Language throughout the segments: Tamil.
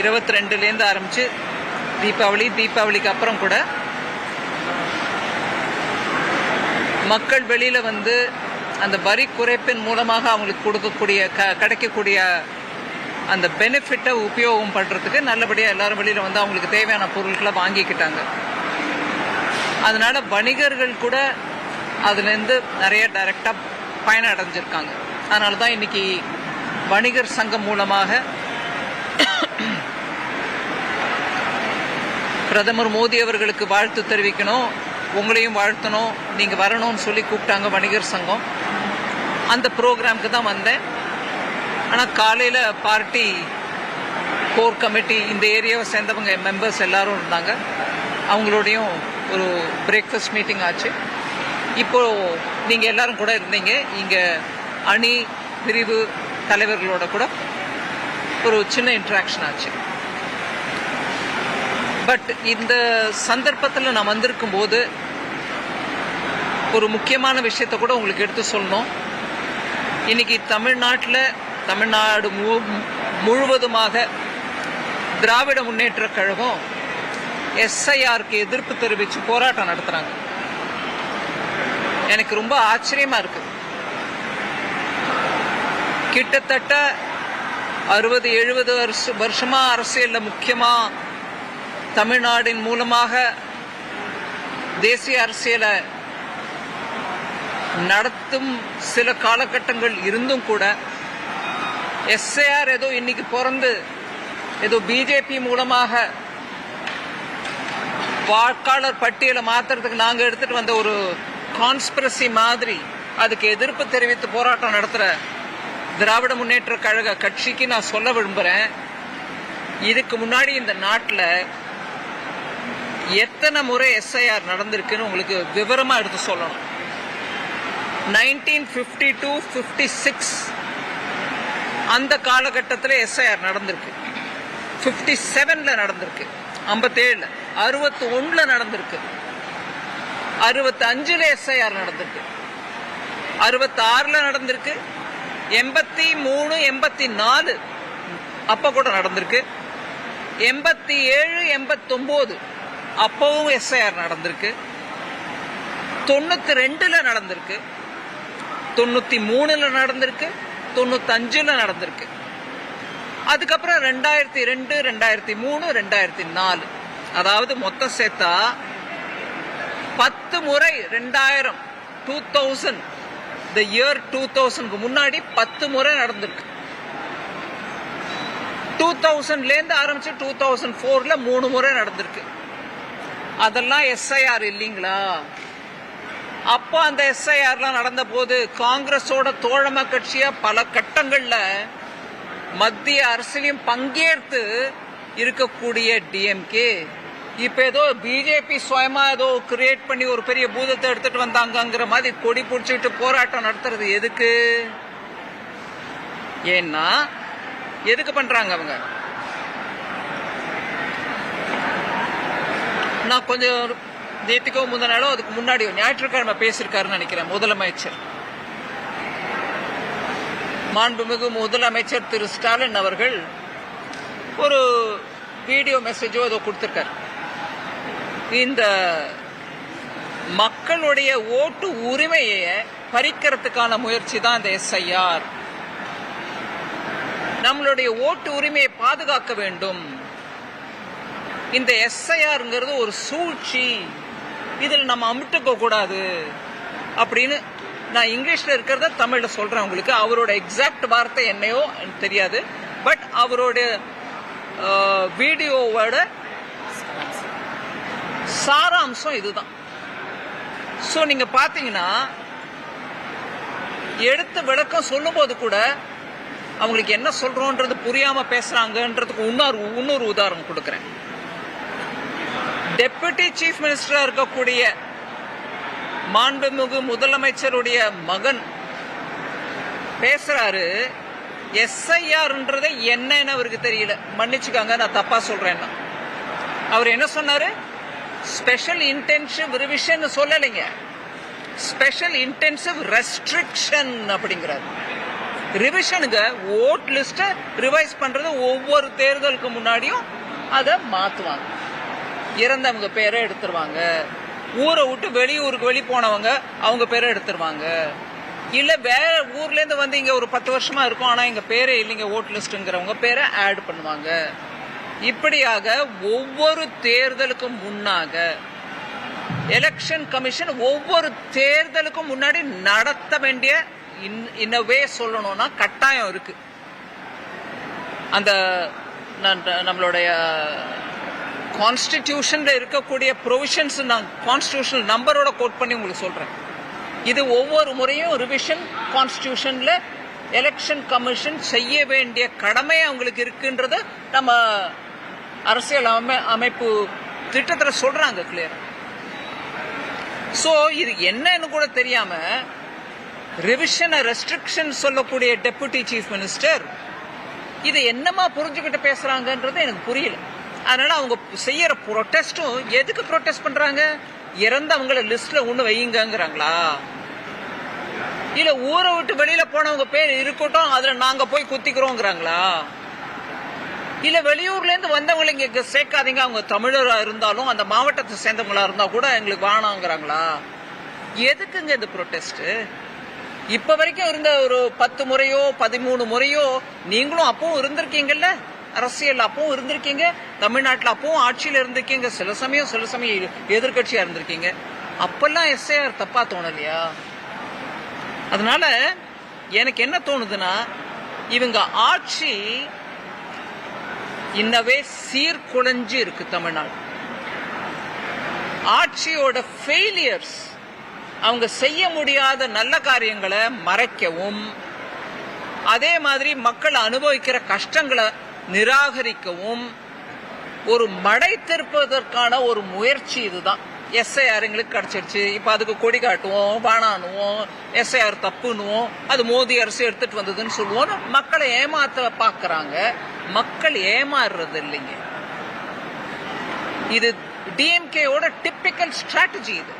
22 ஆரம்பிச்சு தீபாவளிக்கு அப்புறம் கூட மக்கள் வெளியில வந்து அந்த வரி குறைப்பின் மூலமாக அவங்களுக்கு கொடுக்கக்கூடிய கிடைக்கக்கூடிய அந்த பெனிஃபிட்டை உபயோகம் பண்ணுறதுக்கு நல்லபடியாக எல்லாரும் வெளியில் வந்து அவங்களுக்கு தேவையான பொருட்களை வாங்கிக்கிட்டாங்க. அதனால வணிகர்கள் கூட அதுலேருந்து நிறைய டைரெக்டாக பயன் அடைஞ்சிருக்காங்க. அதனால தான் இன்னைக்கு வணிகர் சங்கம் மூலமாக பிரதமர் மோடி அவர்களுக்கு வாழ்த்து தெரிவிக்கணும், உங்களையும் வாழ்த்தணும், நீங்கள் வரணும்னு சொல்லி கூப்பிட்டாங்க வணிகர் சங்கம். அந்த ப்ரோக்ராமுக்கு தான் வந்தேன். ஆனால் காலையில் பார்ட்டி கோர் கமிட்டி இந்த ஏரியாவை சேர்ந்தவங்க மெம்பர்ஸ் எல்லாரும் இருந்தாங்க. அவங்களோடையும் ஒரு பிரேக்ஃபாஸ்ட் மீட்டிங் ஆச்சு. இப்போது நீங்கள் எல்லாரும் கூட இருந்தீங்க. இங்கே அணி பிரிவு தலைவர்களோட கூட ஒரு சின்ன இன்ட்ராக்ஷன் ஆச்சு. பட் இந்த சந்தர்ப்பத்தில் நான் வந்திருக்கும் போது ஒரு முக்கியமான விஷயத்தை கூட உங்களுக்கு எடுத்து சொல்லணும். இன்னைக்கு தமிழ்நாடு முழுவதுமாக திராவிட முன்னேற்ற கழகம் எஸ்ஐஆருக்கு எதிர்ப்பு தெரிவித்து போராட்டம் நடத்துறாங்க. எனக்கு ரொம்ப ஆச்சரியமா இருக்கு. கிட்டத்தட்ட 60-70 வருஷமா அரசியல்ல முக்கியமா தமிழ்நாட்டின் மூலமாக தேசிய அரசியலை நடத்தும் சில காலகட்டங்கள் இருந்தும் கூட எஸ்ஐஆர் ஏதோ இன்னைக்கு பிறந்து ஏதோ பிஜேபி மூலமாக வாக்காளர் பட்டியலை மாத்துறதுக்கு நாங்கள் எடுத்துட்டு வந்த ஒரு கான்ஸ்பிரசி மாதிரி அதுக்கு எதிர்ப்பு தெரிவித்து போராட்டம் நடத்துற திராவிட முன்னேற்ற கழக கட்சிக்கு நான் சொல்ல விரும்புறேன், இதுக்கு முன்னாடி இந்த நாட்டில் எத்தனை முறை எஸ்ஐஆர் நடந்திருக்குன்னு உங்களுக்கு விவரமா எடுத்து சொல்லணும். 1952-56 அந்த காலகட்டத்தில் எஸ்ஐஆர் நடந்திருக்கு. 57ல நடந்திருக்கு, 57ல 61ல நடந்திருக்கு, 65ல எஸ்ஐஆர் நடந்திருக்கு, 66ல நடந்திருக்கு, 83, 84 அப்ப கூட நடந்திருக்கு, 87, 89 அப்பவும் எஸ்ஐஆர் நடந்திருக்கு, 92ல நடந்திருக்கு, 93ல நடந்திருக்கு, 95ல நடந்திருக்கு. அதுக்கப்புறம் 2002, 2003, 2004 அதாவது மொத்தம் சேர்த்தா 10 முறை 2000 the year 2000க்கு முன்னாடி 10 முறை நடந்திருக்கு. 2000லேருந்து ஆரம்பிச்சு 2004ல 3 முறை நடந்திருக்கு. அதெல்லாம் எஸ்ஐஆர் இல்லைங்களா? அப்போ அந்த எஸ்ஐஆர்லாம் நடந்த போது காங்கிரஸோட தோழமை கட்சியா பல கட்டங்கள்ல மத்திய அரசியலையும் பங்கேற்று இருக்கக்கூடிய டிஎம்கே இப்ப ஏதோ பிஜேபி சுயமா ஏதோ கிரியேட் பண்ணி ஒரு பெரிய பூதத்தை எடுத்துட்டு வந்தாங்கிற மாதிரி கொடி பிடிச்சிட்டு போராட்டம் நடத்துறது எதுக்கு? ஏன்னா எதுக்கு பண்றாங்க அவங்க? நான் கொஞ்சம் நேற்றுக்கோ முந்தினாலோ அதுக்கு முன்னாடி ஞாயிற்றுக்கிழமை பேசியிருக்காருன்னு நினைக்கிறேன் முதலமைச்சர், மாண்புமிகு முதலமைச்சர் திரு ஸ்டாலின் அவர்கள் ஒரு வீடியோ மெசேஜோ ஏதோ கொடுத்திருக்காரு. இந்த மக்களுடைய ஓட்டு உரிமையை பறிக்கிறதுக்கான முயற்சி தான் இந்த எஸ்ஐஆர். நம்மளுடைய ஓட்டு உரிமையை பாதுகாக்க வேண்டும். இந்த எஸ்ஐஆர்ங்கிறது ஒரு சூழ்ச்சி, இதில் நம்ம அமிட்டுக்க கூடாது அப்படின்னு நான் இங்கிலீஷ்ல இருக்கிறத தமிழ்ல சொல்றேன் உங்களுக்கு. அவரோட எக்ஸாக்ட் வார்த்தை என்னையோ தெரியாது, பட் அவரோட வீடியோவோட சாராம்சம் இதுதான். சோ நீங்க பாத்தீங்கன்னா எடுத்து விளக்கம் சொல்லும் போது கூட அவங்களுக்கு என்ன சொல்றோன்றது புரியாம பேசுறாங்கன்றதுக்கு இன்னொரு உதாரணம் கொடுக்கிறேன். டெபுட்டி சீஃப் மினிஸ்டரா இருக்கக்கூடிய மாண்புமிகு முதலமைச்சருடைய மகன் பேசுறாரு. எஸ்ஐஆர்ன்றதை என்னன்னு அவருக்கு தெரியல, மன்னிச்சுக்காங்க நான் தப்பா சொல்றேன்னா. அவர் என்ன சொன்னாரு? ஸ்பெஷல் இன்டென்சிவ் ரிவிஷன் சொல்லலைங்க, ஸ்பெஷல் இன்டென்சிவ் ரெஸ்ட்ரிக்ஷன் அப்படிங்கிறார். ரிவிஷனுங்க ஓட் லிஸ்ட்டை ரிவைஸ் பண்றது ஒவ்வொரு தேர்தலுக்கு முன்னாடியும் அதை மாற்றுவாங்க. இறந்தவங்க பேரை எடுத்துருவாங்க, ஊரை விட்டு வெளியூருக்கு வெளி போனவங்க அவங்க பேரை எடுத்துருவாங்க, இல்லை வேற ஊர்லேருந்து வந்து இங்கே ஒரு 10 வருஷமா இருக்கும் ஆனால் எங்கள் பேரே இல்லைங்க ஓட் லிஸ்ட்டுங்கிறவங்க பேரை ஆட் பண்ணுவாங்க. இப்படியாக ஒவ்வொரு தேர்தலுக்கும் முன்னாக எலெக்ஷன் கமிஷன் ஒவ்வொரு தேர்தலுக்கும் முன்னாடி நடத்த வேண்டிய இன்னவே சொல்லணும்னா கட்டாயம் இருக்கு. அந்த நம்மளுடைய கான்ஸ்டிடியூஷன்ல இருக்கக்கூடிய ப்ரொவிஷன்ஸ் நான் கான்ஸ்டிடியூஷனல் நம்பரோட கோட் பண்ணி உங்களுக்கு சொல்றேன். இது ஒவ்வொரு முறையும் ரிவிஷன் கான்ஸ்டிடியூஷன்ல எலெக்ஷன் கமிஷன் செய்ய வேண்டிய கடமை அவங்களுக்கு இருக்குன்றத நம்ம அரசியல் அமைப்பு திட்டத்தில் சொல்றாங்க கிளியர். ஸோ இது என்னன்னு கூட தெரியாம ரிவிஷன் ரெஸ்ட்ரிக்ஷன் சொல்லக்கூடிய டெபுட்டி சீஃப் மினிஸ்டர் இது என்னமா புரிஞ்சுக்கிட்டு பேசுறாங்கன்றது எனக்கு புரியல. அதனால அவங்க செய்யற ப்ரொட்டஸ்டும் எதுக்கு ப்ரொட்டஸ்ட் பண்றாங்க? இறந்தவங்கள லிஸ்ட்ல ஒண்ணு வையுங்கிறாங்களா, இல்ல ஊரை விட்டு வெளியில போனவங்க பேர் இருக்கட்டும் அதுல நாங்க போய் குத்திக்கிறோங்கிறாங்களா, இல்ல வெளியூர்ல இருந்து வந்தவங்களை இங்க சேர்க்காதீங்க அவங்க தமிழரா இருந்தாலும் அந்த மாவட்டத்தை சேர்ந்தவங்களா இருந்தா கூட எங்களுக்கு வேணாங்கிறாங்களா? எதுக்குங்க இந்த ப்ரொட்டஸ்ட்? இப்ப வரைக்கும் இருந்த ஒரு 10 முறையோ 13 முறையோ நீங்களும் அப்பவும் இருந்திருக்கீங்கல்ல, அரசியல் அப்பவும் இருந்திருக்கீங்க, தமிழ்நாட்டில் அப்பவும் ஆட்சியில் இருந்திருக்கீங்க, சில சமயம் எதிர்கட்சியா இருந்திருக்கீங்க. அப்பெல்லாம் எஸ்ஐஆர் தப்பா தோணலையா? அதனால எனக்கு என்ன தோணுதுன்னா இவங்க ஆட்சி இன்னவே சீர்குலைஞ்சு இருக்கு. தமிழ்நாடு ஆட்சியோட ஃபெயிலியர்ஸ், அவங்க செய்ய முடியாத நல்ல காரியங்களை மறைக்கவும் அதே மாதிரி மக்கள் அனுபவிக்கிற கஷ்டங்களை நிராகரிக்கவும் ஒரு மடை திருப்பதற்கான ஒரு முயற்சி இதுதான். எஸ்ஐஆர் எங்களுக்கு கிடைச்சிருச்சு, இப்ப அதுக்கு கொடி காட்டுவோம், பானானுவோம், எஸ்ஐஆர் தப்புன்னுவோம், அது மோடி அரசு எடுத்துட்டு வந்ததுன்னு சொல்லுவோம். மக்களை ஏமாத்த பாக்குறாங்க. மக்கள் ஏமாறுறது இல்லைங்க. இது டிஎம்கேயோட டிப்பிக்கல் ஸ்ட்ராட்டஜி இது.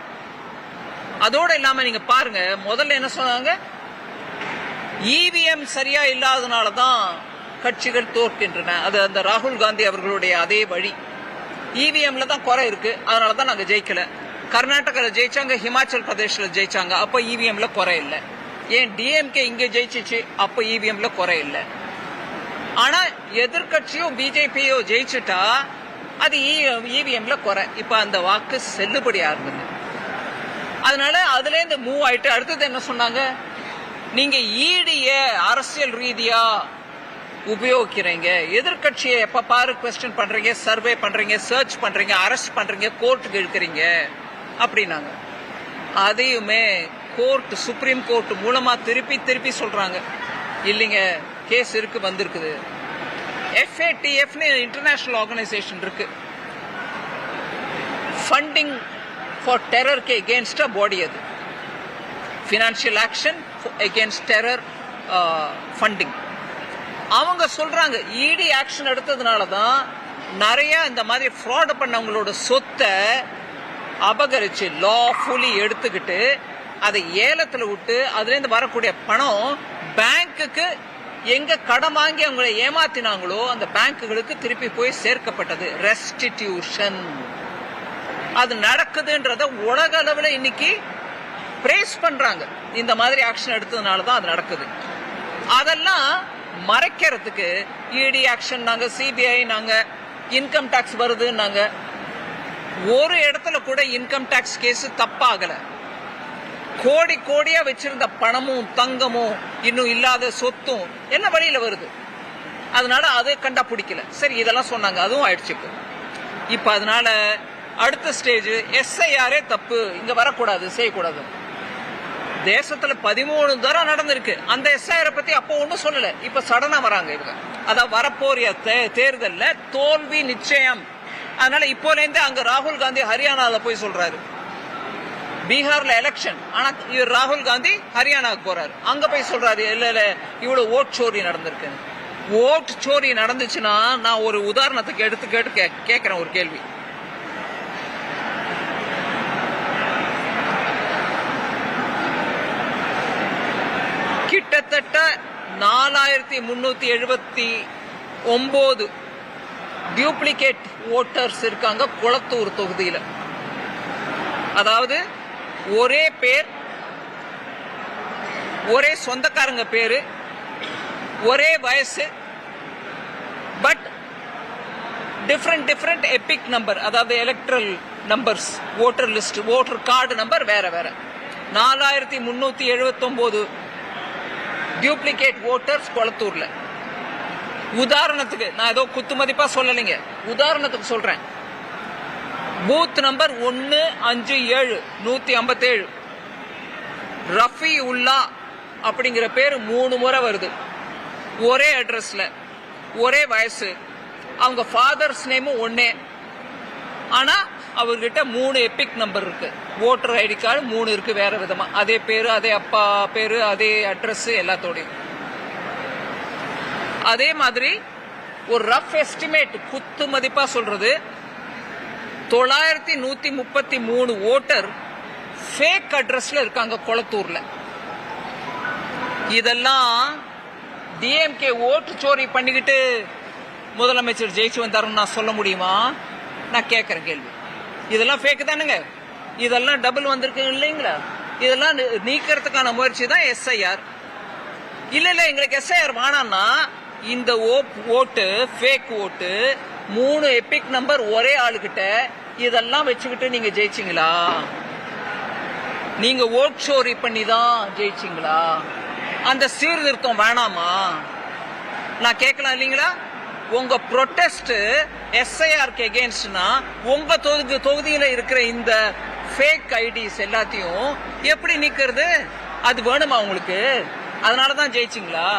அதோட இல்லாம நீங்க பாருங்க, முதல்ல என்ன சொன்னாங்க, இவிஎம் சரியா இல்லாதனாலதான் கட்சிகள் தோற்கின்றன. அது அந்த ராகுல் காந்தி அவர்களுடைய அதே வழி. இவிஎம்ல தான் குறை இருக்கு, அதனாலதான் நாங்க ஜெயிக்கல. கர்நாடகாவில் ஜெயிச்சாங்க, ஹிமாச்சல் பிரதேஷ்ல ஜெயிச்சாங்க, அப்ப இவிஎம்ல குறை இல்லை. ஏன் டிஎம்கே இங்க ஜெயிச்சிச்சு, அப்ப இவிஎம்ல குறை இல்லை. ஆனா எதிர்கட்சியோ பிஜேபியோ ஜெயிச்சுட்டா அது இவிஎம்ல குறை. இப்ப அந்த வாக்கு செல்லுபடியா இருந்தது. அதனால அதுல இருந்து மூவ் ஆயிட்டு அடுத்தது என்ன சொன்னாங்க, நீங்க ஈடிய அரசியல் ரீதியா உபயோகிக்கிறீங்க, எதிர்கட்சியை எப்ப பாரு குவெஸ்டின் பண்றீங்க, சர்வே பண்றீங்க, சர்ச் பண்றீங்க, அரெஸ்ட் பண்றீங்க, கோர்ட்டுக்கு இழுக்கிறீங்க அப்படின்னாங்க. அதையுமே கோர்ட், சுப்ரீம் கோர்ட் மூலமா திருப்பி சொல்றாங்க, இல்லைங்க கேஸ் இருக்கு, வந்திருக்குது. FATFன்னு இன்டர்நேஷனல் ஆர்கனைசேஷன் இருக்கு, ஃபண்டிங் ஃபார் டெரருக்கு எகேன்ஸ்ட் பாடி. அது financial action against terror funding. அவங்க சொல்றாங்க இடி ஆக்ஷன் எடுத்ததுனால தான் நிறைய இந்த மாதிரி ஃப்ராட் பண்ணவங்களோட சொத்தை அபகரிச்சு லாஃபுல்லி எடுத்துக்கிட்டு அதை ஏலத்துல விட்டு அதுல இருந்து வரக்கூடிய பணம் பேங்குக்கு எங்க கடன் வாங்கி அவங்களை ஏமாத்தினாங்களோ அந்த பேங்குகளுக்கு திருப்பி போய் சேர்க்கப்பட்டது. ரெஸ்டிடியூஷன் அது நடக்குதுன்றத உலக அளவில் இன்னைக்கு பிரேஸ் பண்றாங்க. இந்த மாதிரி ஆக்ஷன் எடுத்ததுனால தான் அது நடக்குது. அதெல்லாம் மறைக்கிறதுக்கு இடி ஆக்ஷன் நாங்க, சிபிஐ நாங்க, இன்கம் டாக்ஸ் வருது நாங்க. ஒரு இடத்துல கூட இன்கம் டாக்ஸ் கேஸ் தப்பாகல. கோடி கோடியா வச்சிருந்த பணமும் தங்கமும் இன்னும் இல்லாத சொத்தும் என்ன வழியில வருது. அதனால அது கண்டா பிடிக்கல. சரி, இதெல்லாம் சொன்னாங்க, அதுவும் ஆயிடுச்சு. இப்ப அதனால அடுத்த ஸ்டேஜ் எஸ்ஐஆரே தப்பு, இங்க வரக்கூடாது, செய்யக்கூடாது. தேசத்துல 13 தடவை நடந்திருக்கு. அந்த எஸ்ஐஆரை பத்தி அப்போ ஒன்னும் சொல்லல, இப்ப சடனா வராங்க இவங்க. அதான் வரப்போறிய தேர்தல்ல தோல்வி நிச்சயம். அதனால இப்போல இருந்து அங்க ராகுல் காந்தி ஹரியானால போய் சொல்றாரு, பீகார்ல எலெக்ஷன், ஆனா இவர் ராகுல் காந்தி ஹரியானாவுக்கு போறாரு, அங்க போய் சொல்றாரு இல்ல இவ்வளவு ஓட் சோரி நடந்திருக்கு. ஓட் சோரி நடந்துச்சுன்னா நான் ஒரு உதாரணத்துக்கு எடுத்து கேட்கிறேன் ஒரு கேள்வி. கிட்டத்தட்ட 4379 டியூப்ளிகேட் ஓட்டர்ஸ் இருக்காங்க கொளத்தூர் தொகுதியில். அதாவது ஒரே பேர், ஒரே சொந்தக்காரங்க பேரு, ஒரே வயசு, பட் டிஃப்ரெண்ட் எபிக் நம்பர், அதாவது electoral numbers, voter list, voter card number வேற வேற. 4379 டியூப்ளிகேட் ஓட்டர்ஸ் கொளத்தூர்ல. உதாரணத்துக்கு நான் ஏதோ குத்து மதிப்பா சொல்லலைங்க, உதாரணத்துக்கு சொல்றேன். பூத் நம்பர் 157 157 ரஃபி உல்லா அப்படிங்கிற பேர் 3 முறை வருது. ஒரே அட்ரஸ்ல, ஒரே வயசு, அவங்க ஃபாதர்ஸ் நேமும் ஒன்னே. ஆனா அவர்கிட்ட 3 எபிக் நம்பர் இருக்கு. ஓட்டர் ஐடி கார்டு 3 இருக்கு வேற விதமா. அதே பேரு, அதே அப்பா பேரு, அதே அட்ரஸ் எல்லாத்தோடையும். அதே மாதிரி ஒரு ரஃப் எஸ்டிமேட் குத்து மதிப்பா சொல்றது 9133 ஓட்டர் ஃபேக் அட்ரஸ்ல இருக்காங்க கொளத்தூர்ல. இதெல்லாம் டிஎம்கே ஓட்டு சோரி பண்ணிக்கிட்டு முதலமைச்சர் ஜெயிச்சு வந்தாருன்னு நான் சொல்ல முடியுமா? நான் கேட்கறேன் கேள்வி. இதெல்லாம் ஃபேக் தானுங்க. இதெல்லாம் டபுள் வந்திருக்கு இல்லைங்களா? இதெல்லாம் நீக்கிறதுக்கான முயற்சி தான் எஸ்ஐஆர். இல்ல எங்களுக்கு எஸ்ஐஆர் வேணாம்னா இந்த ஓட்டு ஃபேக் ஓட்டு 3 எபிக் நம்பர் ஒரே ஆளுகிட்ட இதெல்லாம் வச்சுக்கிட்டு நீங்க ஜெயிச்சிங்களா? நீங்க ஓட் சோரி பண்ணி தான் ஜெயிச்சிங்களா? அந்த சீர்திருத்தம் வேணாமா? நான் கேட்கலாம் இல்லைங்களா? உங்க ப்ரொட்டஸ்ட் எஸ்ஐஆருக்கு எகெயின்ஸ்ட்னா உங்க தொகுதியில இருக்கிற இந்த ஃபேக் ஐடிஸ் எல்லாத்தையும் எப்படி நீக்கிறது? அது வேணுமா உங்களுக்கு? அதனாலதான் ஜெயிச்சிங்களா?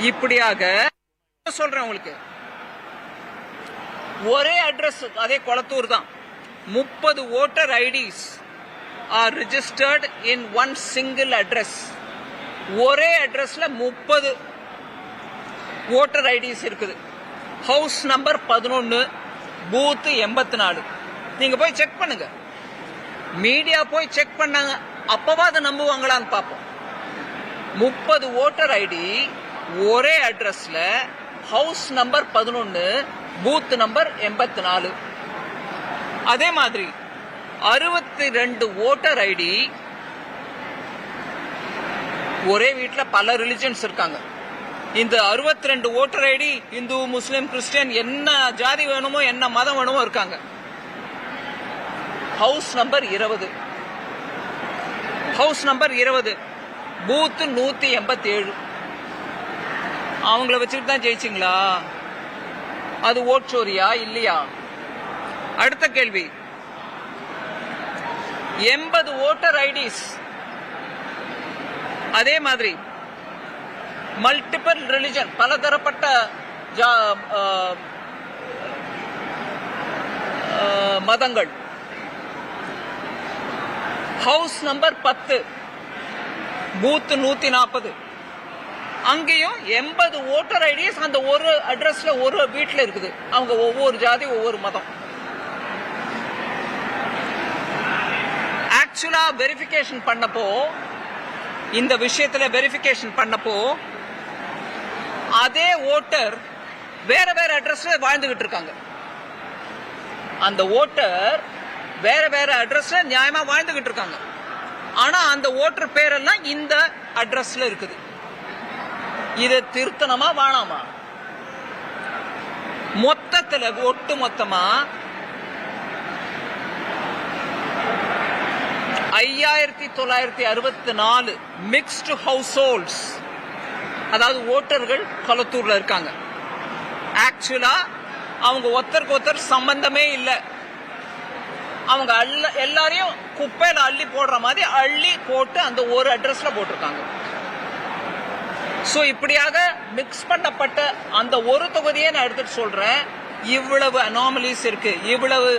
இப்படியாக சொல்றேன் உங்களுக்கு. ஒரே அட்ரஸ், அதே கொளத்தூர் தான். 30 voter IDs R registered in one single address. ஒரே அட்ரஸ்ல 30 ஓட்டர் ஐடிஸ் இருக்குது. House number 11, booth 84. நீங்க போய் செக் பண்ணுங்க, மீடியா போய் செக் பண்ணாங்க, அப்பவாது நம்புவாங்களான்னு பார்ப்போம். 30 ஓட்டர் ஐடி ஒரே அட்ரஸ்ல, ஹவுஸ் நம்பர் 11, பூத் நம்பர் 84. அதே மாதிரி 62 ஓட்டர் ஐடி ஒரே வீட்டில் பல ரிலிஜன்ஸ் இருக்காங்க. இந்த 62 ஓட்டர் ஐடி இந்து, முஸ்லிம், கிறிஸ்டியன், என்ன ஜாதி வேணுமோ, என்ன மதம் வேணுமோ இருக்காங்க. House number 20, house number 20, booth 187. அவங்கள வச்சுட்டு தான் ஜெயிச்சிங்களா? அது ஓட்சோரியா இல்லையா? அடுத்த கேள்வி. 80 ஓட்டர் ஐடிஸ் அதே மாதிரி மல்டிபிள் ரிலிஜன், பலதரப்பட்ட மதங்கள். House number 10, booth 140. அங்கேயும் 80 ஓட்டர் ஐடிஸ் அந்த ஒரு அட்ரஸ்ல, ஒரு வீட்டில் இருக்குது. அவங்க ஒவ்வொரு ஜாதி, ஒவ்வொரு மதம். ஆக்சுவலா வெரிஃபிகேஷன் பண்ணப்போ, இந்த விஷயத்துல வெரிஃபிகேஷன் பண்ணப்போ அதே ஓட்டர் வேற வேற அட்ரஸ்ல வாழ்ந்துகிட்டு இருக்காங்க. அந்த ஓட்டர் வேற வேற அட்ரஸ்ல நியாயமா வாழ்ந்துகிட்டு இருக்காங்க. ஆனா அந்த ஓட்டர் பேரெல்லாம் இந்த அட்ரஸ்ல இருக்குது. இதை திருத்தணுமா வேணாமா? மொத்தத்துல ஒட்டு மொத்தமா 5964 மிக்ஸ்டு ஹவுஸ் ஹோல்ட்ஸ், அதாவது ஓட்டர்கள் கொளத்தூர்ல இருக்காங்க. ஆக்சுவலா அவங்க ஒருத்தருக்கு ஒருத்தர் சம்பந்தமே இல்லை. அவங்க எல்லாரையும் குப்பையில அள்ளி போடுற மாதிரி அள்ளி போட்டு அந்த ஒரு அட்ரஸ்ல போட்டிருக்காங்க. சோ இப்படியாக மிக்ஸ் பண்ணப்பட்ட அந்த ஒரு தொகுதியை நான் எடுத்துட்டு சொல்றேன். இவ்வளவு அனாமலிஸ் இருக்கு, இவ்வளவு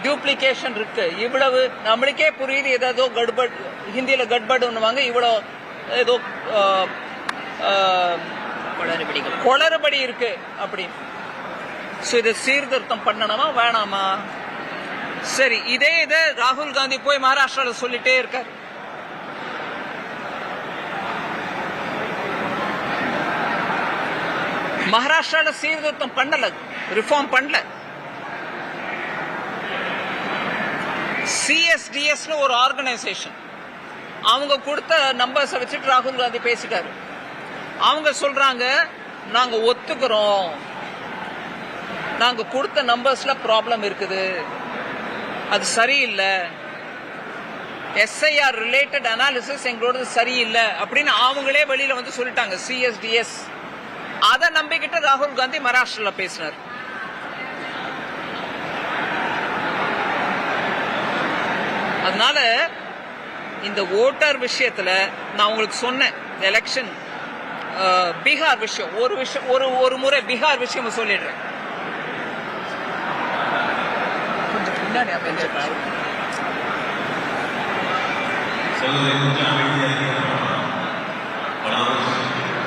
டியூப்ளிகேஷன் இருக்கு, இவ்வளவு நம்மளுக்கே புரியுது ஏதோ கட்பட், ஹிந்தியில கட்படுவாங்க, இவ்வளவு ஏதோ குளறுபடி இருக்கு அப்படின்னு. இதை சீர்திருத்தம் பண்ணணுமா வேணாமா? சரி, இதே ராகுல் காந்தி போய் மகாராஷ்டிரால சொல்லிட்டே இருக்கார். மகாராஷ்டிரால சீர்திருத்தம் பண்ணல, ரிஃபார்ம் பண்ணல. சிஎஸ்டிஎஸ்னு ஒரு ஆர்கனைசேஷன், அவங்க கொடுத்த நம்பர்ஸை வச்சுட்டு ராகுல் காந்தி பேசிட்டாரு. அவங்க சொல்றாங்க நாங்க ஒத்துக்கிறோம், நாங்க கொடுத்த நம்பர்ஸ்ல ப்ராப்ளம் இருக்குது, அது சரியில்லை, எஸ்ஐஆர் ரிலேட்டட் அனாலிசிஸ் எங்களோட சரியில்லை அப்படின்னு அவங்களே வெளியில வந்து சொல்லிட்டாங்க சிஎஸ்டிஎஸ். அதை நம்பிக்கிட்டு ராகுல் காந்தி மகாராஷ்டிரால பேசினார். அதனால இந்த ஓட்டர் விஷயத்துல நான் உங்களுக்கு சொன்னேன், எலெக்ஷன் பீகார் விஷயம் ஒரு முறை பீகார் விஷயம் சொல்லிடுறேன். கொஞ்சம் பின்னாடி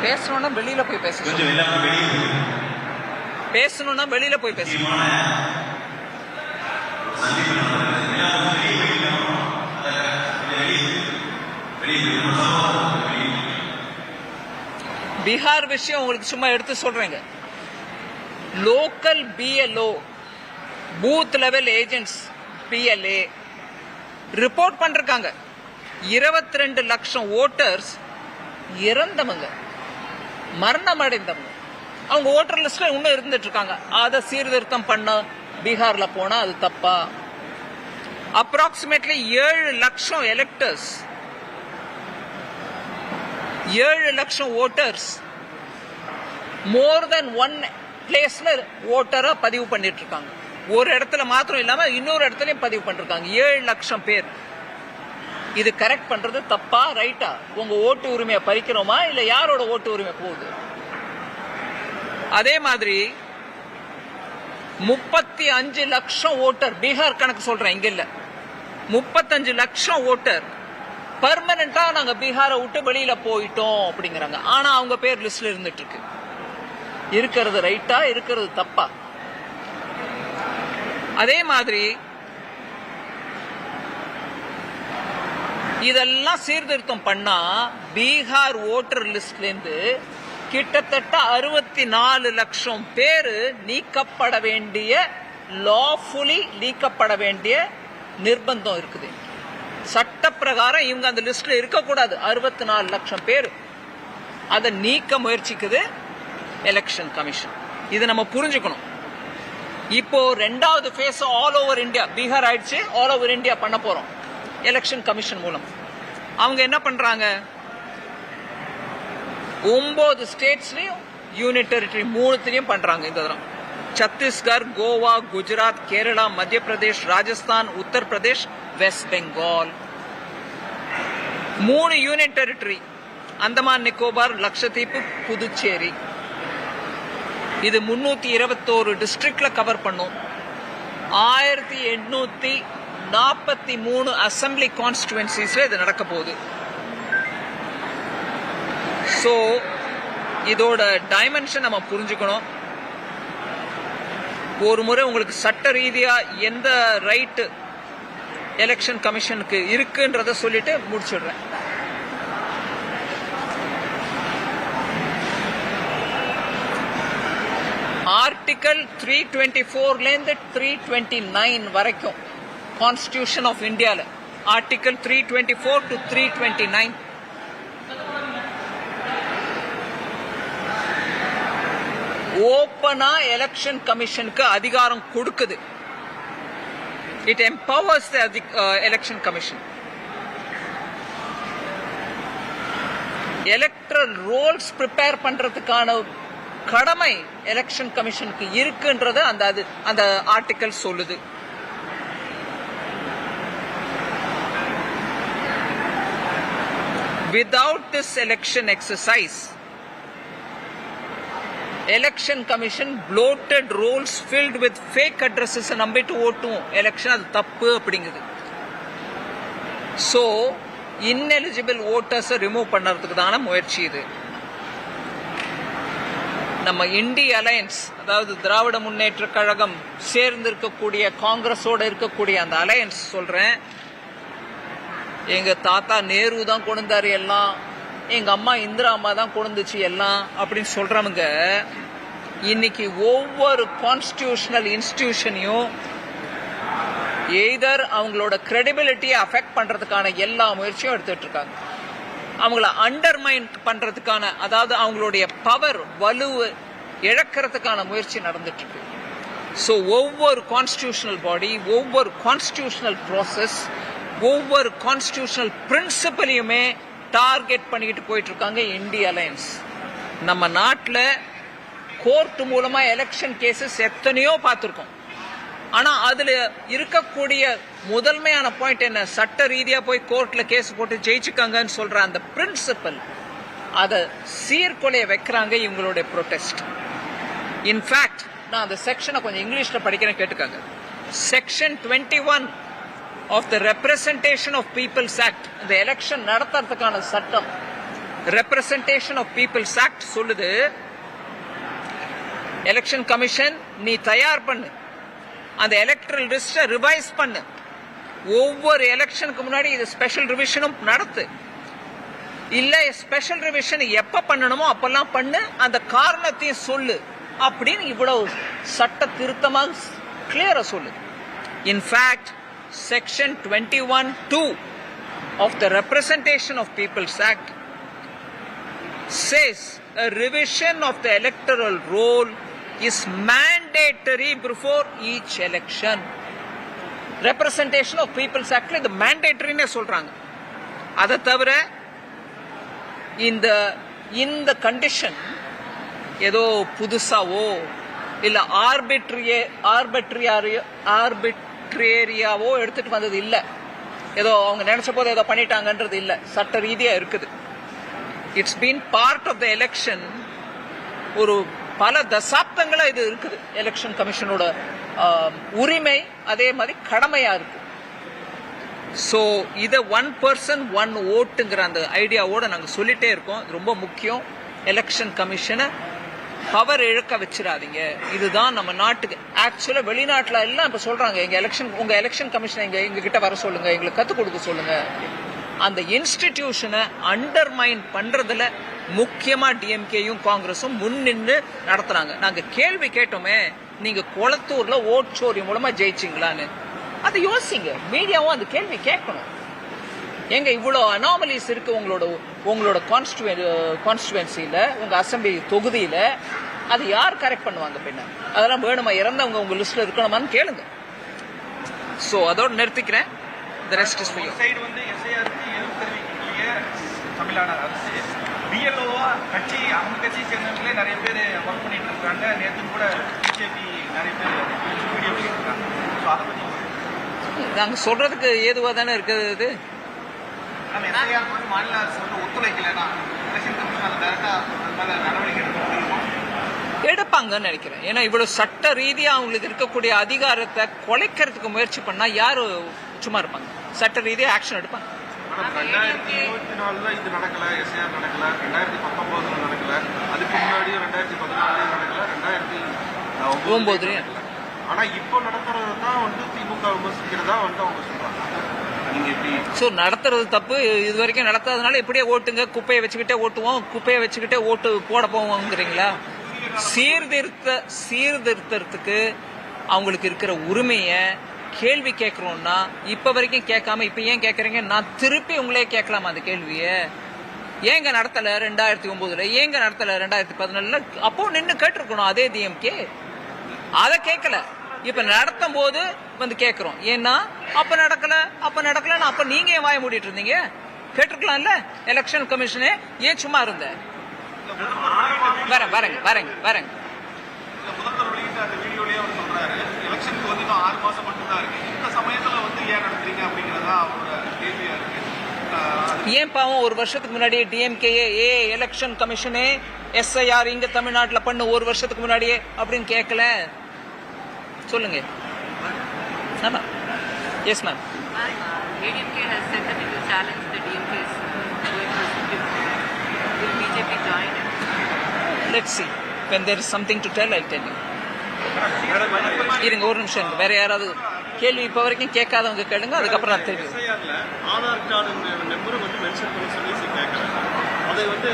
பேசணும்னா வெளியில போய் பேசணும்னா வெளியில போய் பேசணும். பீகார் விஷயம் உங்களுக்கு சும்மா எடுத்து சொல்றேங்க. Local BLO, booth level agents BLA report பண்றாங்க 22 லட்சம் ஓட்டர்ஸ் இறந்தவங்க, மரணம் அடைந்தவங்க. அவங்க ஓட்டர் லிஸ்ட்ல இன்னும் இருந்துட்டு இருக்காங்க. அதை சீர்திருத்தம் பண்ண பீகார்ல போனா அது தப்பா? அப்ராக்சிமேட்லி 7 லட்சம் எலெக்டர்ஸ், 7 லட்சம் ஓட்டர்ஸ் மோர் தென் ஒன் பிளேஸ்ல ஓட்டரா பதிவு பண்ணிட்டு இருக்காங்க. ஒரு இடத்துல மாத்திரம் இல்லாம இன்னொரு இடத்துலயும் பதிவு பண்ணிருக்காங்க 7 லட்சம் பேர். இது கரெக்ட் பண்றது தப்பா ரைட்டா? உங்க ஓட்டு உரிமையை பறிக்கிறோமா இல்ல யாரோட ஓட்டு உரிமை போகுது? அதே மாதிரி 35 லட்சம் ஓட்டர், பீகார் கணக்கு சொல்றேன், இங்க இல்ல, 35 லட்சம் ஓட்டர் பர்மனண்டா நாங்க பீகாரை விட்டு வெளியில போயிட்டோம் அப்படிங்கிறாங்க. ஆனா அவங்க பேர் லிஸ்ட்ல இருந்துட்டு இருக்கு. இருக்கிறது ரைட்டா, இருக்கிறது தப்பா? அதே மாதிரி இதெல்லாம் சீர்திருத்தம் பண்ணா பீகார் ஓட்டர் லிஸ்ட்ல இருந்து கிட்டத்தட்ட 64 லட்சம் பேரு நீக்கப்பட வேண்டிய, லாஃபுல்லி நீக்கப்பட வேண்டிய நிர்பந்தம் இருக்குது. சட்ட பிரகாரம் இவங்க அந்த லிஸ்ட்ல இருக்கக்கூடாது. 64 லட்சம் பேர் அதை நீக்க முயற்சிக்குது எலெக்ஷன் கமிஷன். இது நம்ம புரிஞ்சுக்கணும். இப்போ 2வது phase all over India, Bihar ஆயிடுச்சு, ஆல் ஓவர் இந்தியா பண்ண போறோம் எலெக்ஷன் கமிஷன் மூலம். அவங்க என்ன பண்றாங்க, 9 ஸ்டேட்ஸ்லயும் யூனியன் டெரிட்டரி 3த்திலயும் பண்றாங்க. இந்த தரம் Chhattisgarh, Goa, Gujarat, Kerala, Madhya Pradesh, Rajasthan, Uttar Pradesh, West Bengal. 3 union territory, Andaman Nicobar, லட்சத்தீவு, புதுச்சேரி. இது 321 டிஸ்ட்ரிக்ட்ல கவர் பண்ணும். 1843 அசம்பிளி கான்ஸ்டிடுவன்சிஸ்ல இது நடக்க போகுது. சோ இதோட டைமென்ஷன் நம்ம புரிஞ்சுக்கணும். ஒரு முறை உங்களுக்கு சட்ட ரீதியா எந்த ரைட் எலெக்ஷன் கமிஷனுக்கு இருக்குன்றத சொல்லிட்டு முடிச்சிடுறேன். ஆர்டிகல் 324 இருந்து 329 வரைக்கும் கான்ஸ்டிடியூஷன் ஆஃப் இந்தியால ஆர்டிகல் 324 to 329 ஓப்பனா எலெக்ஷன் கமிஷனுக்கு அதிகாரம் கொடுக்குது. It empowers the election commission. Electoral Rolle's prepare பண்றதுக்கான கடமை எலெக்ஷன் கமிஷனுக்கு இருக்குன்றது அந்த ஆர்டிகல் சொல்லுது. Without this election exercise, election commission bloated rolls filled with fake addresses நம்பிட்டு ஓட்டும் எலெக்ஷன், அது தப்பு அப்படிங்குது. So ineligible voters ரிமூவ் பண்றதுக்கு தான முயற்சி இது. நம்ம இந்திய அலையன்ஸ், அதாவது திராவிட முன்னேற்ற கழகம் சேர்ந்து இருக்கக்கூடிய காங்கிரஸோட இருக்கக்கூடிய அந்த அலையன்ஸ் சொல்றேன், எங்க தாத்தா நேரு தான் கொண்டாரு எல்லாம், எங்க அம்மா இந்திரா அம்மா தான் கொண்டுச்சு எல்லாம் அப்படின்னு சொல்றவங்க இன்னைக்கு ஒவ்வொரு கான்ஸ்டிடியூஷனல் இன்ஸ்டிடியூஷனையும் எய்தர் அவங்களோட கிரெடிபிலிட்டியை அஃபெக்ட் பண்றதுக்கான எல்லா முயற்சியும் எடுத்துட்டு இருக்காங்க. அவங்கள அண்டர்மைன் பண்றதுக்கான, அதாவது அவங்களுடைய பவர் வலுவை இழக்கிறதுக்கான முயற்சி நடந்துட்டு இருக்கு. ஸோ ஒவ்வொரு கான்ஸ்டிடியூஷனல் பாடி, ஒவ்வொரு கான்ஸ்டிடியூஷனல் ப்ராசஸ், ஒவ்வொரு கான்ஸ்டிடியூஷனல் பிரின்சிபலையுமே டார்கெட் பண்ணிக்கிட்டு போயிட்டு இருக்காங்க இந்திய அலையன்ஸ். நம்ம நாட்டில் கோர்ட் மூலமா எலெக்ஷன் கேசஸ் எத்தனையோ பார்த்துருக்கோம். ஆனா அதுல இருக்கக்கூடிய முதன்மையான பாயிண்ட் என்ன, சட்ட ரீதியா போய் கோர்ட்ல கேஸ் போட்டு ஜெயிச்சுக்காங்கன்னு சொல்ற அந்த பிரின்சிபல், அதை சீர்குலைய வைக்கிறாங்க இவங்களுடைய ப்ரொடெஸ்ட். இன்ஃபேக்ட் நான் அந்த செக்ஷனை கொஞ்சம் இங்கிலீஷ்ல படிக்கிறேன், கேட்டுக்காங்க. Section 21 of the representation of people's act, இந்த எலெக்ஷன் நடத்துறதுக்கான சட்டம், ரெப்ரசன்டேஷன் ஆஃப் பீப்புள்ஸ் ஆக்ட் சொல்லுது, எலெக்ஷன் கமிஷன் நீ தயார் பண்ணு, அந்த எலக்ட்ரல் லிஸ்ட ரிவைஸ் பண்ணு, ஒவ்வொரு எலெக்ஷனுக்கு முன்னாடி இது ஸ்பெஷல் ரிவிஷனும் நடத்து, இல்ல ஸ்பெஷல் ரிவிஷன் எப்ப பண்ணணுமோ அப்பெல்லாம் பண்ணு, அந்த காரணத்தையும் சொல்லு அப்படின்னு இவ்வளவு சட்ட திருத்தமாக கிளியரா சொல்லு. In fact section 21(2) of the Representation of People's Act says a revision of the electoral roll is mandatory before each election. Representation of People's Act இது mandatoryனே சொல்றாங்க. அதை தவிர இந்த கண்டிஷன் ஏதோ புதுசாவோ இல்ல ஆர்பிட்ரேரியாவோ எடுத்துட்டு வந்தது இல்ல, ஏதோ அவங்க நினைச்ச போது ஏதோ பண்ணிட்டாங்கன்றது இல்ல, சட்ட ரீதியா இருக்குது. It's been part of the election. ஒரு பல தசாப்தங்களா இது இருக்குது. எலெக்ஷன் கமிஷனோட உரிமை, அதே மாதிரி கடமையா இருக்கு. ஸோ இதை 1 person 1 voteங்கிற அந்த ஐடியாவோட நாங்கள் சொல்லிட்டே இருக்கோம். இது ரொம்ப முக்கியம். எலெக்ஷன் கமிஷனை பவர் இழக்க வச்சிடாதீங்க. இதுதான் நம்ம நாட்டுக்கு. ஆக்சுவலா வெளிநாட்டுல எல்லாம் இப்ப சொல்றாங்க, உங்க எலெக்ஷன் கமிஷனை எங்க கிட்ட வர சொல்லுங்க, எங்களுக்கு கத்துக் கொடுக்க சொல்லுங்க. அந்த இன்ஸ்டிடியூஷனை அண்டர்மைன் பண்றதுல முக்கியமா டிஎம்கேயும் காங்கிரஸும் முன்னின்று நடத்துறாங்க. நாங்க கேள்வி கேட்டோமே, நீங்க குளத்தூர்ல ஓட்சோரி மூலமா ஜெயிச்சிங்களான்னு, அதை யோசிங்க. மீடியாவும் அந்த கேள்வி கேட்கணும். எங்க இவ்வளவு அனாமலிஸ் இருக்கு உங்களோட கான்ஸ்டுவன்சியில, உங்க அசம்பிளி தொகுதியில, அது யார் கரெக்ட் பண்ணுவாங்க? பின்ன அதெல்லாம் வேணுமா? இறந்தவங்க உங்க லிஸ்ட்ல இருக்கணுமான்னு கேளுங்க. சோ அதோட நிறுத்திக்கிறேன். The rest is for you. Side வந்து எஸ்ஐஆருக்கு எதிர்ப்பு தெரிவிக்கக்கூடிய தமிழ்நாடு அரசு, பிஎல்ஓவா கட்சி, அவங்க கட்சியை சேர்ந்தவங்களே நிறைய பேர் ஒர்க் பண்ணிட்டு இருக்காங்க. நேற்று கூட பிஜேபி நிறைய பேர் வீடியோ பண்ணிட்டு ஸோ அதை பற்றி நாங்க சொல்றதுக்கு ஏதுவா தானே இருக்குது. இது நம்ம எஸ்ஐஆர் வந்து மாநில அரசு வந்து ஒத்துழைக்கலைன்னா எலெக்ஷன் கமிஷன் அதை டேரக்டா மேல நடவடிக்கை எடுக்க முடியுமா? எடுப்பாங்கன்னு நினைக்கிறேன். ஏன்னா இவ்வளவு சட்ட ரீதியா அவங்களுக்கு இருக்கக்கூடிய அதிகாரத்தை குலைக்கிறதுக்கு முயற்சி பண்ணா யாரு சும்மா இருப்பாங்க? சட்ட ரீதியா ஆக்ஷன் எடுப்பாங்க. 2024 இது நடக்கல, எஸ்ஐஆர் நடக்கல, 2019 நடக்கல, அதுக்கு முன்னாடி 2014 நடக்கல, 2009 நடக்கல. ஆனா இப்போ நடத்துறது தான் வந்து திமுக விமர்சிக்கிறதா வந்து அவங்க சொல்றாங்க. நீங்க எப்படி நடத்துறது தப்பு. இது வரைக்கும் நடத்தாதனால எப்படியே ஓட்டுங்க, குப்பையை வச்சுக்கிட்டே ஓட்டுவோம், குப்பையை வச்சுக்கிட்டே ஓட்டு போட போவோங்கிறீங்களா? சீர்திருத்தத்துக்கு அவங்களுக்கு இருக்கிற உரிமையை கேள்வி கேட்கிறோம்னா இப்ப வரைக்கும் கேட்காம இப்ப ஏன் கேட்கறீங்க? நான் திருப்பி உங்களே கேட்கலாமா அந்த கேள்விய? ஏங்க நடத்தல 2009, ஏங்க நடத்தல 2014? அப்போ நின்று கேட்டிருக்கணும் அதே டிஎம்கே. அதை கேட்கல. இப்ப நடத்தும் போது வந்து கேட்கிறோம். ஏன்னா அப்ப நடக்கலன்னு அப்ப நீங்க ஏன் வாய மூடிட்டு இருந்தீங்க? கேட்டிருக்கலாம்ல. எலெக்ஷன் கமிஷனே ஏன் சும்மா இருந்த? வரேங்க. முதல்வர் வெளியிட்ட அந்த வீடியோலயே அவர் சொல்றாரு, எலெக்ஷனுக்கு வந்து 6 மாசம் மட்டும்தான் இருக்கு, இந்த சமயத்துல வந்து ஏன் நடத்துறீங்க அப்படிங்கறதா அவரோட கேள்வியா இருக்கு. ஏன் பாவம் ஒரு வருஷத்துக்கு முன்னாடியே டிஎம்கே எலெக்ஷன் கமிஷனே எஸ்ஐஆர் இங்க தமிழ்நாட்டில் பண்ணு 1 வருஷத்துக்கு முன்னாடியே அப்படின்னு கேட்கல? சொல்லுங்க. ஆமா. Yes ma'am. ADMK has said that it will challenge the DMK's going to Supreme Court. Will BJP join it? Let's see. When there is something to tell, I'll tell you. இருங்க ஒரு நிமிஷம். வேற யாராவது கேள்வி இப்ப வரைக்கும் கேட்காதவங்க கேளுங்க, அதுக்கப்புறம் நான் தெரியும். ஆதார் கார்டு நம்பரை வந்து மென்ஷன் பண்ண சொல்லி கேட்கறேன். அதை வந்து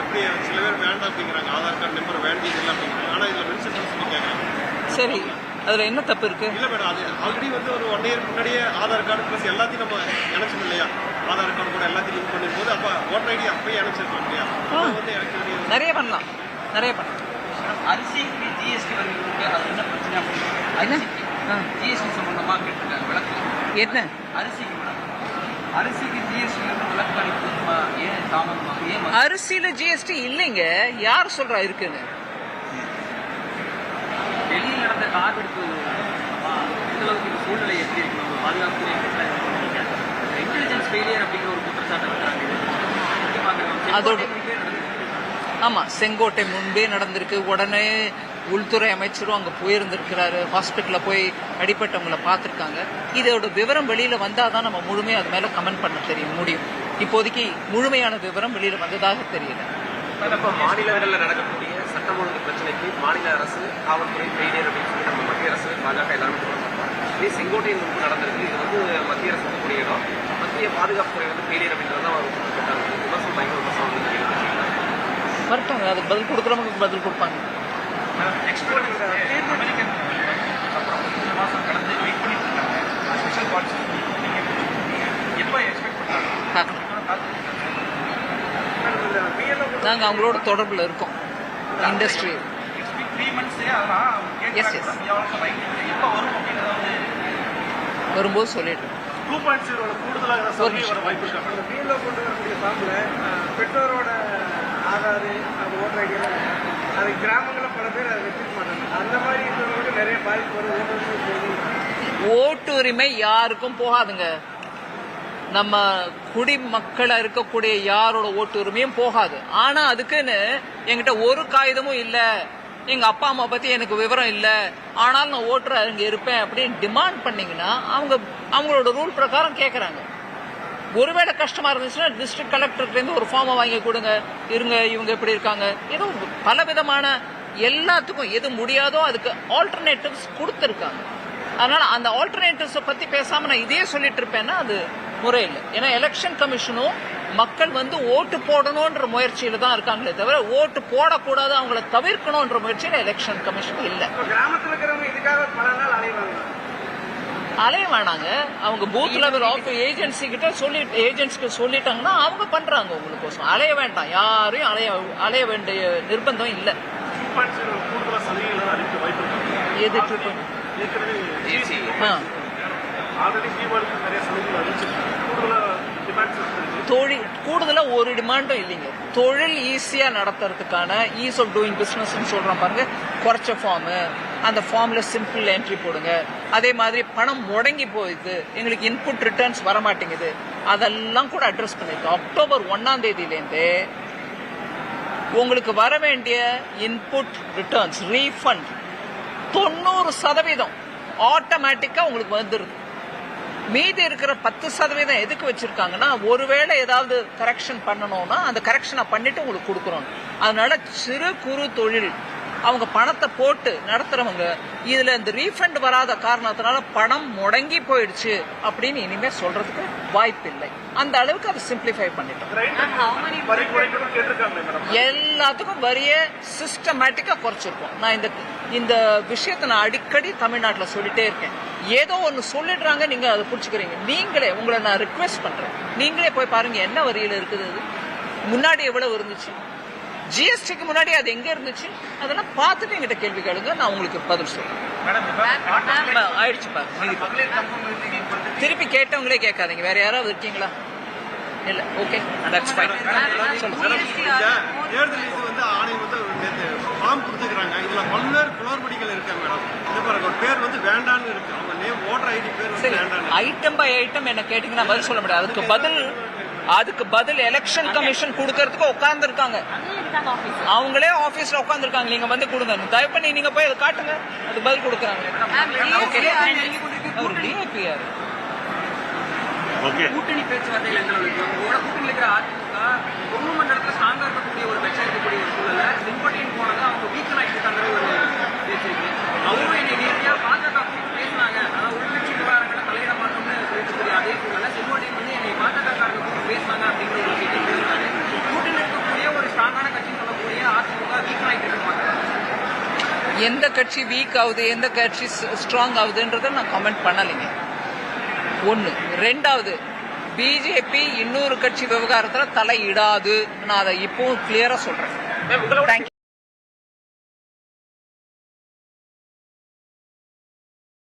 எப்படி எப்படி சில பேர் வேண்டாம் அப்படிங்கிறாங்க, ஆதார் கார்டு நம்பர் வேண்டியது இல்லை அப்படிங்கிறாங்க. ஆனால் இதில் மென்ஷன் பண்ணி சொல்லி கேட்குறாங்க. சரி, அதில் என்ன தப்பு இருக்கு? இல்லை மேடம், அது ஆல்ரெடி வந்து ஒரு 1 இயர் முன்னாடியே ஆதார் கார்டு ப்ளஸ் எல்லாத்தையும் நம்ம இணைச்சோம் இல்லையா? ஆதார் கார்டு கூட எல்லாத்தையும் லிங்க் பண்ணும்போது அப்போ ஓட்டர் ஐடி அப்பயே இணைச்சிருக்கோம் இல்லையா? வந்து எனக்கு நிறைய பண்ணலாம், நிறைய பண்ணலாம். அரிசிக்கு ஜிஎஸ்டி வருவதற்கு அது என்ன பிரச்சனை அப்படின்னு ஜிஎஸ்டி சம்பந்தமாக கேட்டிருக்காங்க விளக்கம். என்ன அரிசிக்கு மேடம், அரிசிக்கு ஜிஎஸ்டி விளக்கம் அளிப்பதுமா ஏன் தாமதமாக ஏன் அரிசியில ஜிஎஸ்டி இல்லைங்க? யார் சொல்றா இருக்குன்னு? டெல்லியில் நடந்த கார் வெடிப்பு எந்தளவுக்கு இந்த சூழ்நிலை எப்படி இருக்கணும், பாதுகாப்பு இன்டெலிஜென்ஸ் ஃபெயிலியர் அப்படிங்கிற ஒரு குற்றச்சாட்டை வச்சாங்க. அதோட ஆமாம், செங்கோட்டை முன்பே நடந்திருக்கு. உடனே உள்துறை அமைச்சரும் அங்கே போயிருந்திருக்கிறாரு. ஹாஸ்பிட்டலில் போய் அடிப்பட்டவங்களை பார்த்துருக்காங்க. இதோட விவரம் வெளியில் வந்தால் தான் நம்ம முழுமையாக அது மேலே கமெண்ட் பண்ண முடியும். இப்போதைக்கு முழுமையான விவரம் வெளியில் வந்ததாக தெரியல. இப்போ மாநிலங்களில் நடக்கக்கூடிய சட்டம் ஒழுங்கு பிரச்சனைக்கு மாநில அரசு காவல்துறை ஃபெயிலியர் அப்படின்னு சொல்லி நம்ம மத்திய அரசு பாஜக எல்லாருமே சொல்லுவாங்க. இதே செங்கோட்டையின் முன்பு நடந்திருக்கு. இது வந்து மத்திய அரசு இருக்கக்கூடிய இடம். மத்திய பாதுகாப்புத்துறை வந்து ஃபெயிலியர் அப்படின்றது தான் ஒரு குற்றச்சாட்டு. விமர்சனம் பயங்கர விமர்சனம் வந்து வரட்டாங்க, அதுக்கு பதில் கொடுக்குறவங்களுக்கு பதில் கொடுப்பாங்க. அமெரிக்கன் அப்புறம் 2 மாதம் கடந்து வெயிட் பண்ணிட்டு இருக்காங்க. ஸ்பெஷல் பாலிசி எப்போ எக்ஸ்பெக்ட் பண்ணுறாங்க? நாங்கள் அவங்களோட தொடர்பில் இருக்கோம். இண்டஸ்ட்ரி 3 months அதெல்லாம் எப்போ வரும் அப்படின்றது வரும்போது சொல்லிட்டு 2.0 கூடுதலாக சர்வே வர வாய்ப்பு இருக்கு. அந்த பிஎல்ஓ கொண்டு வரக்கூடிய ஃபார்மில் பெற்றோரோட ஆதார், அந்த ஓட்டர் ஐடி அது கிராமங்களில் பல பேர் அதை வச்சுக்க மாட்டாங்க. அந்த மாதிரி இருக்கிறவங்க நிறைய பாதிப்பு வரும். ஓட்டுரிமை யாருக்கும் போகாதுங்க. நம்ம குடிமக்களா இருக்கக்கூடிய யாரோட ஓட்டுரிமையும் போகாது. ஆனா அதுக்குன்னு என்கிட்ட ஒரு காகிதமும் இல்ல, எங்க அப்பா அம்மா பத்தி எனக்கு விவரம் இல்ல, ஆனால் நான் ஓட்டுற அங்க இருப்பேன் அப்படின்னு டிமாண்ட் பண்ணீங்கன்னா அவங்களோட ரூல் பிரகாரம் கேட்கறாங்க. ஒருவேளை கஷ்டமா இருந்துச்சுன்னா டிஸ்ட்ரிக்ட் கலெக்டர்ல இருந்து ஒரு ஃபார்மை வாங்கி கொடுங்க, இருங்க இவங்க எப்படி இருக்காங்க, ஏதோ பல விதமான எல்லாத்துக்கும் எது முடியாதோ அதுக்கு ஆல்டர்னேட்டிவ்ஸ் கொடுத்துருக்காங்க. அதனால அந்த ஆல்டர்னேட்டிவ்ஸை பத்தி பேசாம நான் இதே சொல்லிட்டு இருப்பேன்னா அது முறை இல்லை. ஏன்னா எலெக்ஷன் கமிஷனும் மக்கள் வந்து ஓட்டு போடணும்ன்ற முயற்சியில தான் இருக்காங்களே தவிர ஓட்டு போடக்கூடாது அவங்கள தவிர்க்கணும்ன்ற முயற்சியில எலெக்ஷன் கமிஷன் இல்லை. கிராமத்தில் இருக்கிறவங்க இதுக்காக பல நாள் அலைய வேணாங்க. அவங்க பூத் லெவல் ஆஃப் ஏஜென்சிக்கு சொல்லிட்டாங்கன்னா அவங்க பண்றாங்க உங்களுக்கோசம். அலைய வேண்டாம், யாரையும் அலைய வேண்டிய நிர்பந்தம் இல்லை. எது கூடுதலா ஒரு டிமாண்டும் இல்லைங்க. தொழில் ஈஸியா நடத்துறதுக்கான ஈஸ் ஆஃப் டூயிங் பிசினஸ் சொல்றோம் பாருங்க. குறைச்ச ஃபார்ம், அந்த ஃபார்ம்ல சிம்பிள் என்ட்ரி போடுங்க. அதே மாதிரி பணம் முடங்கி போயிடுது, எங்களுக்கு இன்புட் ரிட்டர்ன்ஸ் வரமாட்டேங்குது, அதெல்லாம் கூட அட்ரஸ் பண்ணிருக்கோம். அக்டோபர் 1ஆம் தேதியிலேருந்தே உங்களுக்கு வர வேண்டிய இன்புட் ரிட்டர்ன்ஸ் ரீஃபண்ட் 90% ஆட்டோமேட்டிக்கா உங்களுக்கு வந்துருது. மீதி இருக்கிற 10% எதுக்கு வச்சிருக்காங்கன்னா, ஒருவேளை ஏதாவது கரெக்ஷன் பண்ணணும்னா அந்த கரெக்ஷனை பண்ணிட்டு உங்களுக்கு கொடுக்குறோம். அதனால சிறு குறு தொழில் அவங்க பணத்தை போட்டு நடத்துறவங்க இதுல இந்த ரீஃபண்ட் வராத காரணத்தினால பணம் முடங்கி போயிடுச்சு அப்படின்னு இனிமே சொல்றதுக்கு வாய்ப்பு இல்லை. அந்த அளவுக்கு அதை சிம்பிளிஃபை பண்ணிட்டோம். எல்லாத்துக்கும் வரிய சிஸ்டமேட்டிக்கா குறைச்சிருக்கோம். நான் இந்த விஷயத்தை நான் அடிக்கடி தமிழ்நாட்டில் சொல்லிட்டே இருக்கேன். ஏதோ ஒன்று சொல்லிடுறாங்க, நீங்க அதை புடிச்சுக்கிறீங்க. நீங்களே உங்களை நான் ரிக்வெஸ்ட் பண்றேன், நீங்களே போய் பாருங்க என்ன வரியில இருக்குது, முன்னாடி எவ்வளவு இருந்துச்சு, ஜிஎஸ்டிக்கு முன்னாடி அது எங்க இருந்துச்சு, அதெல்லாம் பார்த்துட்டு எங்கிட்ட கேள்வி கேளுங்க, நான் உங்களுக்கு பதில் சொல்றேன். ஆயிடுச்சு பாருங்க. திருப்பி கேட்டவங்களே கேட்காதீங்க. வேற யாராவது இருக்கீங்களா? இல்ல, ஓகே, தட்ஸ் ஃபைன். தேர்தல் இது வந்து ஆணையம் வந்து ஃபார்ம் கொடுத்துக்கிறாங்க. இதுல பல்வேறு குளறுபடிகள் இருக்கு மேடம். இது பாருங்க, ஒரு பேர் வந்து வேண்டான்னு இருக்கு, அவங்க நேம் ஓட்டர் ஐடி பேர் வந்து வேண்டான்னு. ஐட்டம் பை ஐட்டம் என்ன கேட்டீங்கன்னா பதில் சொல்ல முடியாது. அதுக்கு பதில் எலெக்ஷன் கமிஷன் கொடுக்கறதுக்கு உட்கார்ந்து இருக்காங்க. அவங்களே ஆபீஸ்ல உட்கார்ந்து இருக்காங்க. நீங்க வந்து கொடுங்க, தயவு பண்ணி நீங்க போய் அதை காட்டுங்க, அது பதில் கொடுக்குறாங்க. கூட்டணி பேச்சுவார்த்தைகள் எந்த அளவுக்கு உங்களோட கூட்டணி இருக்கிற அதிமுக கவர்மெண்ட் இடத்துல ஸ்ட்ராங்கா இருக்கக்கூடிய ஒரு கட்சி இருக்கக்கூடிய ஒரு சூழல்ல செங்கோட்டையின் போனதை அவங்க வீக்கன் ஆகிட்டு இருக்காங்க ஒரு பேச்சு இருக்கு. அவரும் என்னை நேரடியாக பாஜக பேசினாங்க, அதாவது உள்கட்சி விவகாரங்களை தலையிட மாட்டோம்னு சொல்லக்கூடிய அதே சூழல்ல செங்கோட்டையின் வந்து என்னை பாஜக பேசினாங்க அப்படிங்கிற ஒரு செய்தி சொல்லியிருக்காரு. கூட்டணி இருக்கக்கூடிய ஒரு ஸ்ட்ராங்கான கட்சி கட்சி வீக் ஆகுது, எந்த கட்சி ஸ்ட்ராங் ஆகுதுன்றதை நான் கமெண்ட் பண்ணலைங்க. ஒன்று. ரெண்டாவது, பிஜேபி இன்னொரு கட்சி விவகாரத்தில் தலையிடாது. நான் அதை இப்பவும் கிளியரா சொல்றேன். தேங்க்யூ.